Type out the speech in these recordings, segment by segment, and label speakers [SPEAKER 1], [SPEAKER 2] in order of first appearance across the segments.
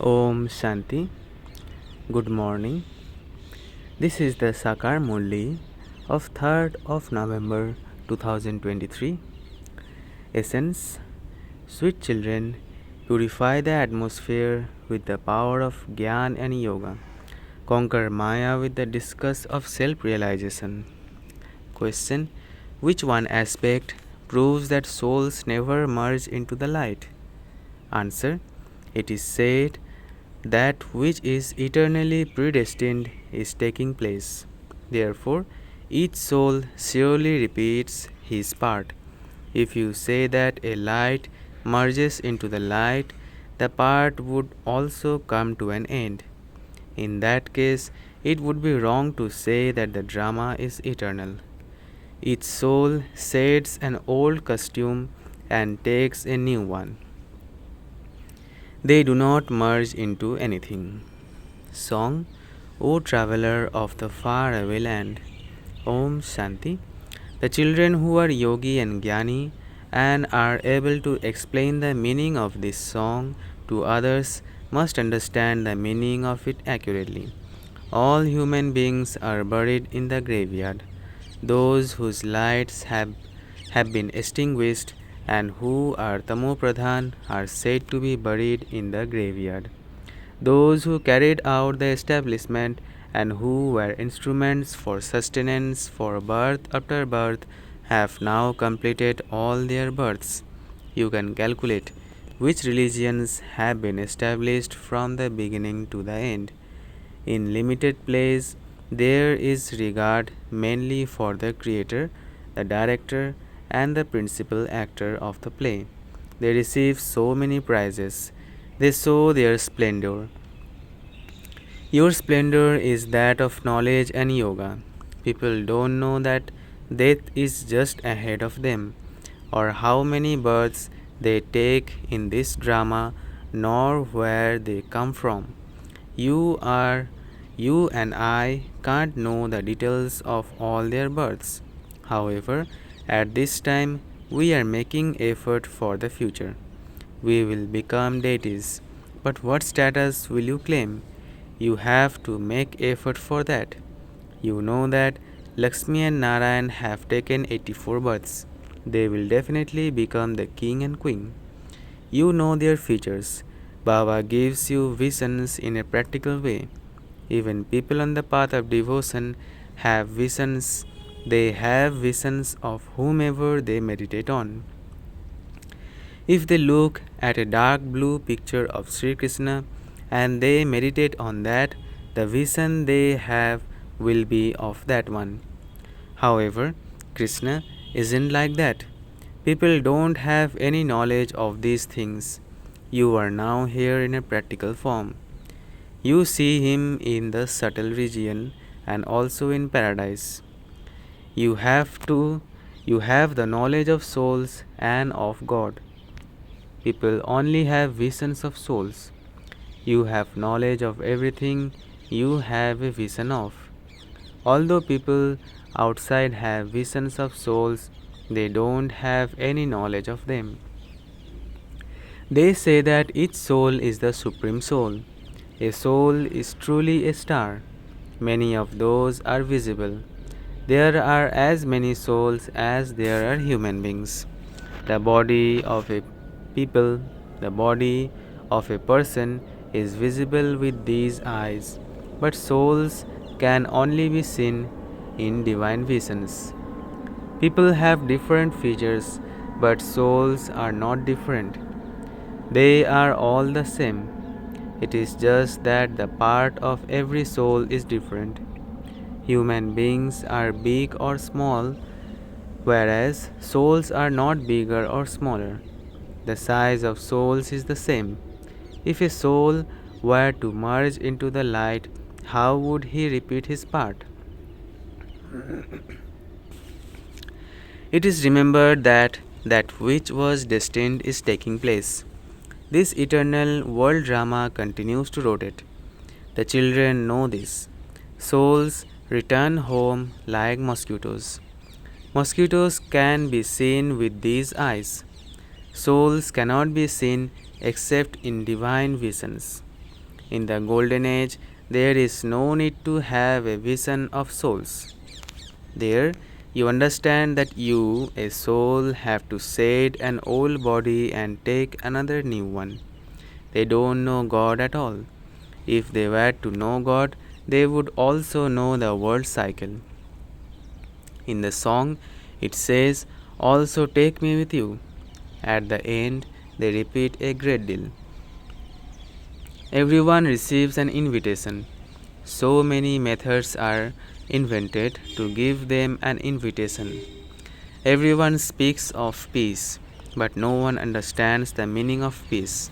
[SPEAKER 1] Om Shanti. Good morning. This is the Sakar Murli of 3rd of November 2023. Essence. Sweet children, purify the atmosphere with the power of gyan and yoga. Conquer Maya with the discus of self-realization. Question. Which one aspect proves that souls never merge into the light? Answer. It is said that which is eternally predestined is taking place. Therefore, each soul surely repeats his part. If you say that a light merges into the light, the part would also come to an end. In that case, it would be wrong to say that the drama is eternal. Each soul sheds an old costume and takes a new one. They do not merge into anything. Song, O traveler of the faraway land. Om Shanti. The children who are yogi and jnani and are able to explain the meaning of this song to others must understand the meaning of it accurately. All human beings are buried in the graveyard. Those whose lights have been extinguished and who are tamopradhan are said to be buried in the graveyard. Those who carried out the establishment and who were instruments for sustenance for birth after birth have now completed all their births. You can calculate which religions have been established from the beginning to the end. In limited plays, there is regard mainly for the creator, the director, and the principal actor of the play. They receive so many prizes. They show their splendor. Your splendor is that of knowledge and yoga. People don't know that death is just ahead of them, or how many births they take in this drama, nor where they come from. You and I can't know the details of all their births. However, at this time, we are making effort for the future. We will become deities. But what status will you claim? You have to make effort for that. You know that Lakshmi and Narayan have taken 84 births. They will definitely become the king and queen. You know their features. Baba gives you visions in a practical way. Even people on the path of devotion have visions. They have visions of whomever they meditate on. If they look at a dark blue picture of Sri Krishna and they meditate on that, the vision they have will be of that one. However, Krishna isn't like that. People don't have any knowledge of these things. You are now here in a practical form. You see him in the subtle region and also in paradise. You have the knowledge of souls and of God. People only have visions of souls. You have knowledge of everything you have a vision of. Although people outside have visions of souls, they don't have any knowledge of them. They say that each soul is the supreme soul. A soul is truly a star. Many of those are visible. There are as many souls as there are human beings. The body of a people, the body of a person is visible with these eyes, but souls can only be seen in divine visions. People have different features, but souls are not different. They are all the same. It is just that the part of every soul is different. Human beings are big or small, whereas souls are not bigger or smaller. The size of souls is the same. If a soul were to merge into the light, how would he repeat his part? It is remembered that that which was destined is taking place. This eternal world drama continues to rotate. The children know this. Souls return home like mosquitoes. Mosquitoes can be seen with these eyes. Souls cannot be seen except in divine visions. In the golden age, there is no need to have a vision of souls. There, you understand that you, a soul, have to shed an old body and take another new one. They don't know God at all. If they were to know God, they would also know the world cycle. In the song, it says, "Also take me with you." At the end, they repeat a great deal. Everyone receives an invitation. So many methods are invented to give them an invitation. Everyone speaks of peace, but no one understands the meaning of peace.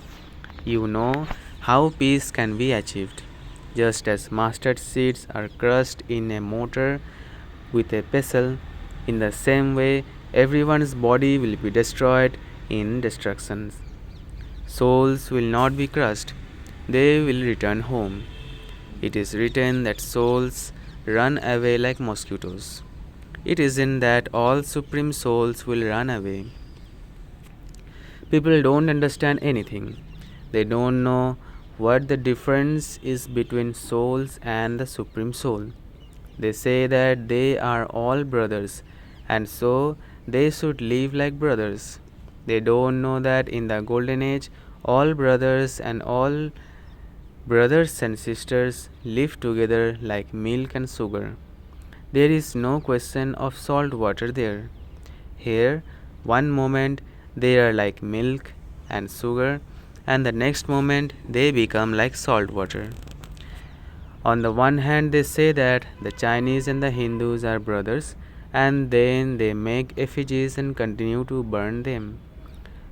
[SPEAKER 1] You know how peace can be achieved. Just as mustard seeds are crushed in a mortar with a pestle, in the same way, everyone's body will be destroyed in destructions. Souls will not be crushed, they will return home. It is written that souls run away like mosquitoes. It isn't that all supreme souls will run away. People don't understand anything. They don't know what the difference is between souls and the supreme soul. They say that they are all brothers and so they should live like brothers. They don't know that in the golden age, all brothers and all brothers and sisters live together like milk and sugar. There is no question of salt water there. Here, one moment they are like milk and sugar, and the next moment they become like salt water. On the one hand, they say that the Chinese and the Hindus are brothers, and then they make effigies and continue to burn them.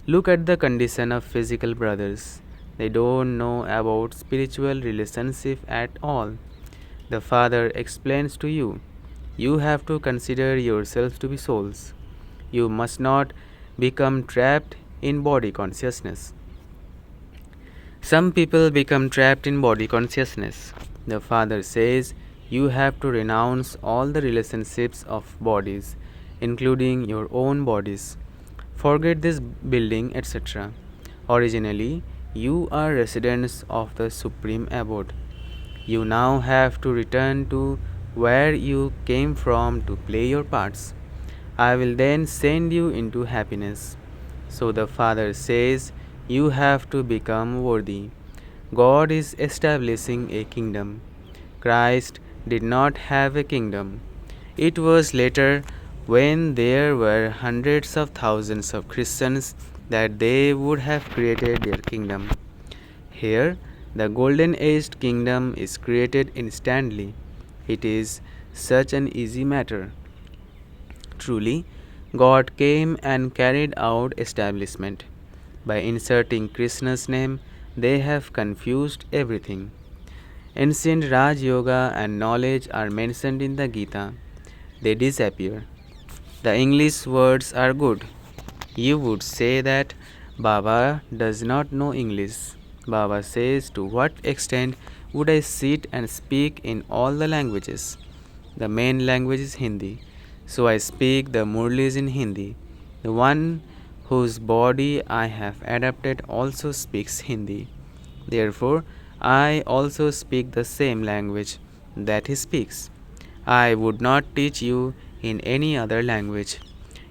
[SPEAKER 1] Look at the condition of physical brothers. They don't know about spiritual relationship at all. The Father explains to you, you have to consider yourselves to be souls. You must not become trapped in body consciousness. Some people become trapped in body consciousness. The Father says you have to renounce all the relationships of bodies, including your own bodies. Forget this building, etc. Originally, you are residents of the Supreme Abode. You now have to return to where you came from to play your parts. I will then send you into happiness. So the Father says, you have to become worthy. God is establishing a kingdom. Christ did not have a kingdom. It was later, when there were hundreds of thousands of Christians, that they would have created their kingdom. Here, the golden aged kingdom is created instantly. It is such an easy matter. Truly, God came and carried out establishment. By inserting Krishna's name, they have confused everything. Ancient Raj Yoga and knowledge are mentioned in the Gita. They disappear. The English words are good. You would say that Baba does not know English. Baba says, to what extent would I sit and speak in all the languages? The main language is Hindi. So I speak the Murlis in Hindi. The one whose body I have adapted also speaks Hindi. Therefore, I also speak the same language that he speaks. I would not teach you in any other language.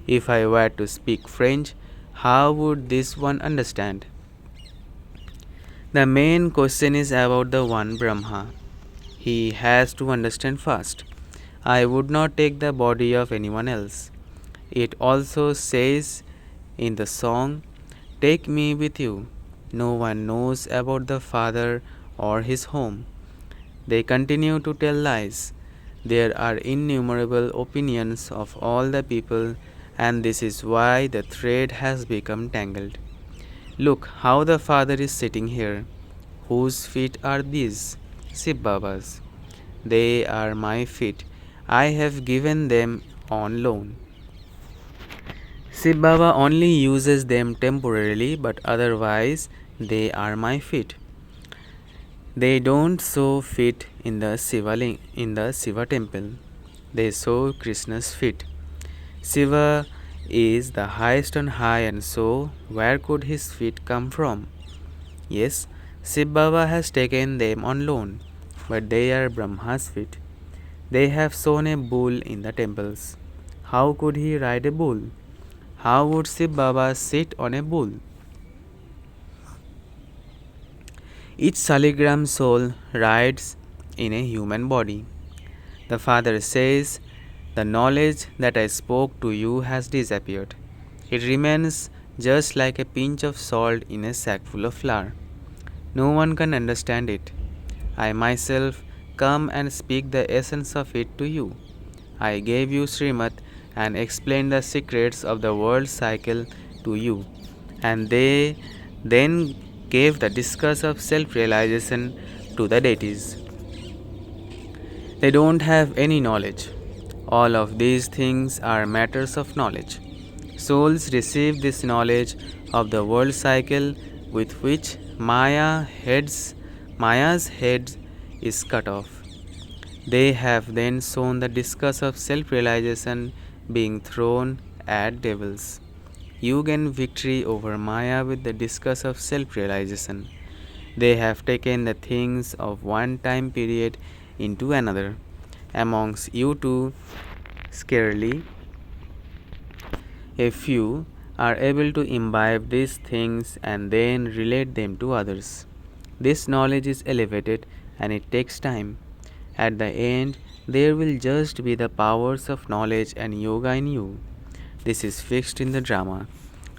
[SPEAKER 1] If I were to speak French, how would this one understand? The main question is about the one Brahma. He has to understand first. I would not take the body of anyone else. It also says in the song, take me with you. No one knows about the Father or his home. They continue to tell lies. There are innumerable opinions of all the people, and this is why the thread has become tangled. Look how the Father is sitting here. Whose feet are these? Shiv Baba's. They are my feet. I have given them on loan. Shiv Baba only uses them temporarily, but otherwise they are my feet. They don't show feet in the Shiva temple. They show Krishna's feet. Shiva is the highest on high, and so where could his feet come from? Yes, Shiv Baba has taken them on loan, but they are Brahma's feet. They have sown a bull in the temples. How could he ride a bull? How would Shiv Baba sit on a bull? Each saligram soul rides in a human body. The Father says, "The knowledge that I spoke to you has disappeared. It remains just like a pinch of salt in a sack full of flour. No one can understand it. I myself come and speak the essence of it to you. I gave you Srimad and explained the secrets of the world cycle to you, and they then gave the discus of self-realization to the deities. They don't have any knowledge. All of these things are matters of knowledge. Souls receive this knowledge of the world cycle with which Maya's head is cut off. They have then sown the discus of self-realization being thrown at devils. You gain victory over Maya with the discus of self-realization. They have taken the things of one time period into another. Amongst you two, scarcely a few are able to imbibe these things and then relate them to others. This knowledge is elevated and it takes time. At the end, there will just be the powers of knowledge and yoga in you. This is fixed in the drama.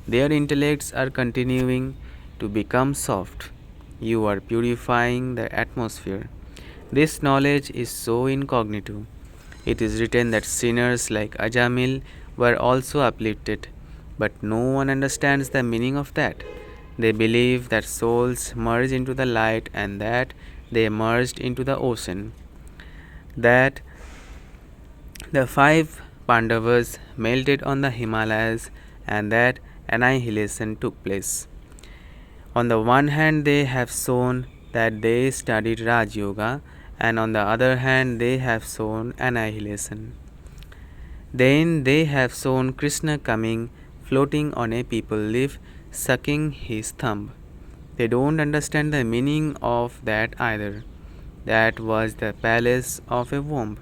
[SPEAKER 1] Their intellects are continuing to become soft. You are purifying the atmosphere. This knowledge is so incognito. It is written that sinners like Ajamil were also uplifted, but no one understands the meaning of that. They believe that souls merge into the light and that they merged into the ocean. That the 5 Pandavas melted on the Himalayas and that annihilation took place. On the one hand, they have shown that they studied Raj Yoga, and on the other hand, they have shown annihilation. Then they have shown Krishna coming, floating on a people leaf, sucking his thumb. They don't understand the meaning of that either. That was the palace of a womb.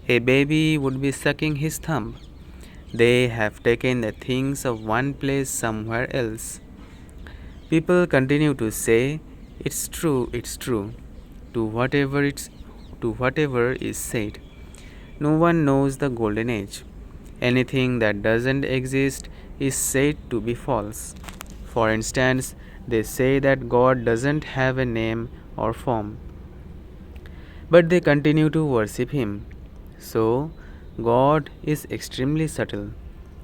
[SPEAKER 1] A baby would be sucking his thumb. They have taken the things of one place somewhere else. People continue to say, it's true, to whatever is said. No one knows the golden age. Anything that doesn't exist is said to be false. For instance, they say that God doesn't have a name or form, but they continue to worship Him. So, God is extremely subtle.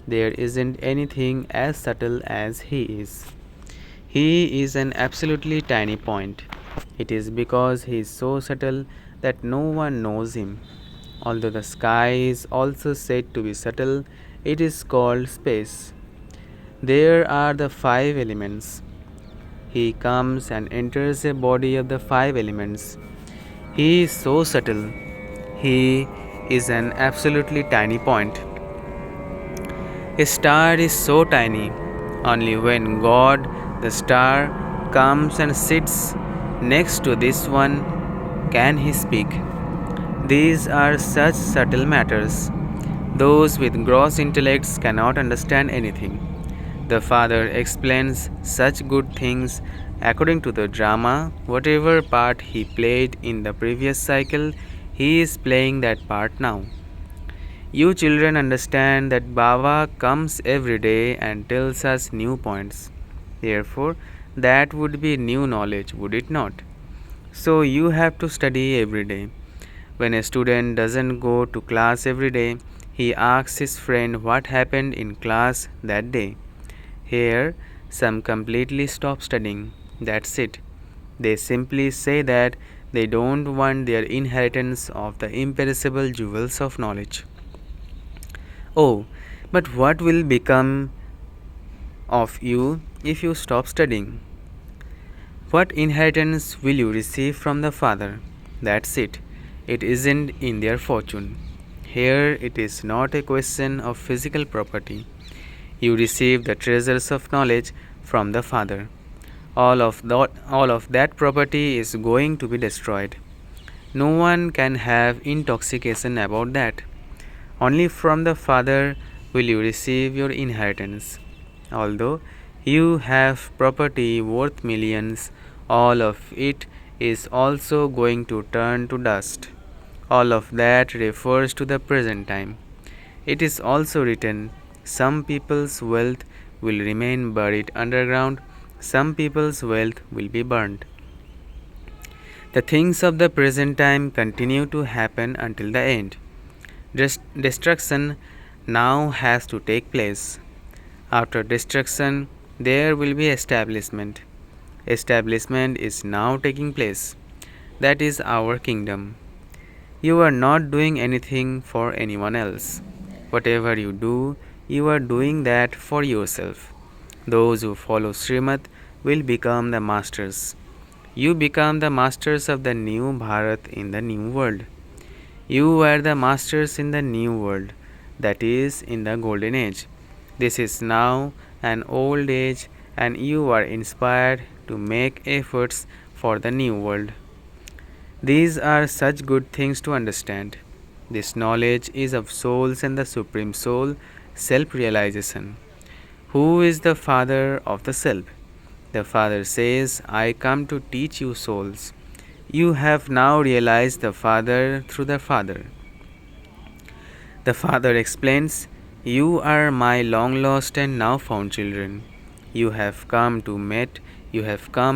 [SPEAKER 1] There isn't anything as subtle as He is. He is an absolutely tiny point. It is because He is so subtle that no one knows Him. Although the sky is also said to be subtle, it is called space. There are the 5 elements. He comes and enters a body of the 5 elements. He is so subtle. He is an absolutely tiny point. A star is so tiny. Only when God, the star, comes and sits next to this one can he speak. These are such subtle matters. Those with gross intellects cannot understand anything. The Father explains such good things according to the drama. Whatever part he played in the previous cycle, he is playing that part now. You children understand that Baba comes every day and tells us new points. Therefore, that would be new knowledge, would it not? So you have to study every day. When a student doesn't go to class every day, he asks his friend what happened in class that day. Here, some completely stop studying. That's it. They simply say that they don't want their inheritance of the imperishable jewels of knowledge. Oh, but what will become of you if you stop studying? What inheritance will you receive from the Father? That's it. It isn't in their fortune. Here it is not a question of physical property. You receive the treasures of knowledge from the Father. All of that property is going to be destroyed. No one can have intoxication about that. Only from the Father will you receive your inheritance. Although you have property worth millions, all of it is also going to turn to dust. All of that refers to the present time. It is also written, some people's wealth will remain buried underground, some people's wealth will be burned. The things of the present time continue to happen until the end. Destruction now has to take place. After destruction, there will be establishment. Establishment is now taking place. That is our kingdom. You are not doing anything for anyone else. Whatever you do, you are doing that for yourself. Those who follow Srimad will become the masters. You become the masters of the new Bharat in the new world. You are the masters in the new world, that is, in the golden age. This is now an old age, and you are inspired to make efforts for the new world. These are such good things to understand. This knowledge is of souls and the Supreme Soul, self realization. Who is the Father of the Self? The Father says, I come to teach you souls. You have now realized the Father through the Father. The Father explains, you are my long lost and now found children. You have come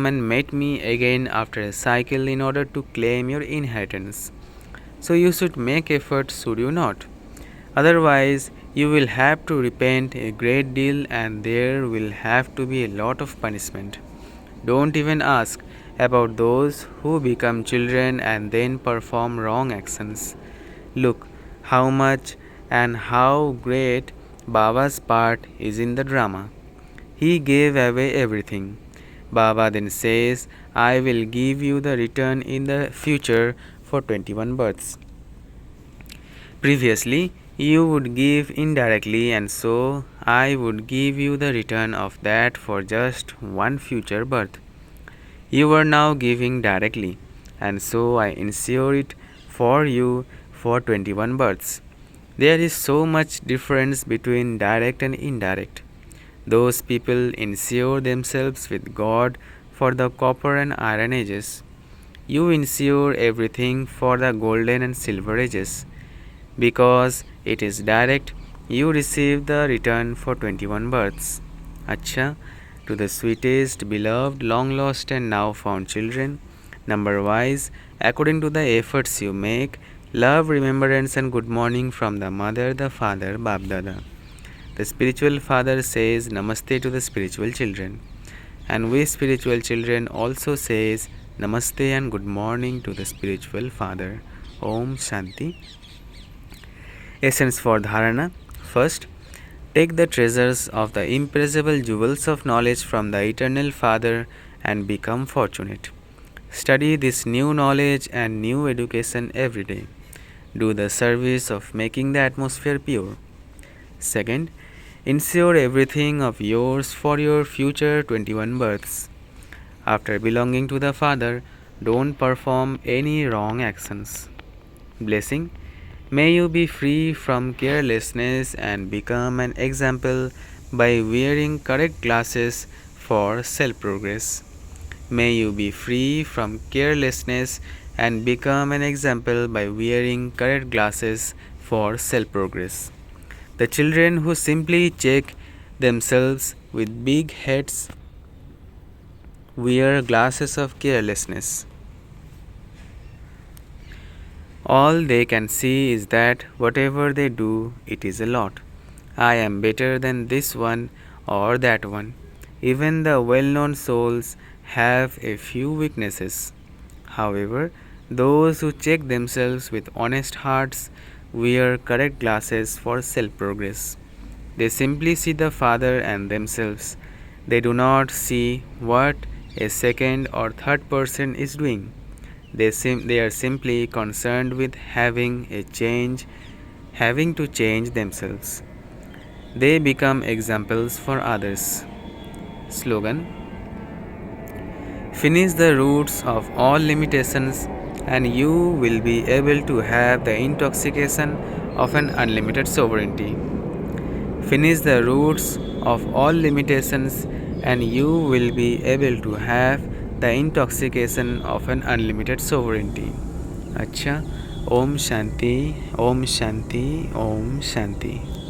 [SPEAKER 1] and met me again after a cycle in order to claim your inheritance. So you should make efforts, should you not? Otherwise, you will have to repent a great deal and there will have to be a lot of punishment. Don't even ask about those who become children and then perform wrong actions. Look how much and how great Baba's part is in the drama. He gave away everything. Baba then says, I will give you the return in the future for 21 births. Previously, you would give indirectly, and so I would give you the return of that for just one future birth. You are now giving directly, and so I ensure it for you for 21 births. There is so much difference between direct and indirect. Those people insure themselves with God for the copper and iron ages. You insure everything for the golden and silver ages. Because it is direct, you receive the return for 21 births. Achcha, to the sweetest, beloved, long lost, and now found children, number wise, according to the efforts you make, love, remembrance, and good morning from the mother, the father, BapDada. The spiritual father says namaste to the spiritual children. And we spiritual children also says namaste and good morning to the spiritual father. Om Shanti. Essence for dharna. First, take the treasures of the imperishable jewels of knowledge from the eternal Father and become fortunate. Study this new knowledge and new education every day. Do the service of making the atmosphere pure. Second, insure everything of yours for your future 21 births. After belonging to the Father, don't perform any wrong actions. Blessing. May you be free from carelessness and become an example by wearing correct glasses for self-progress. May you be free from carelessness and become an example by wearing correct glasses for self-progress. The children who simply check themselves with big heads wear glasses of carelessness. All they can see is that whatever they do, it is a lot. I am better than this one or that one. Even the well-known souls have a few weaknesses. However, those who check themselves with honest hearts wear correct glasses for self-progress. They simply see the Father and themselves. They do not see what a second or third person is doing. They are simply concerned with having to change themselves. They become examples for others. Slogan: Finish the roots of all limitations, and you will be able to have the intoxication of an unlimited sovereignty. Finish the roots of all limitations, and you will be able to have the intoxication of an unlimited sovereignty. Achcha. Om Shanti, Om Shanti, Om Shanti.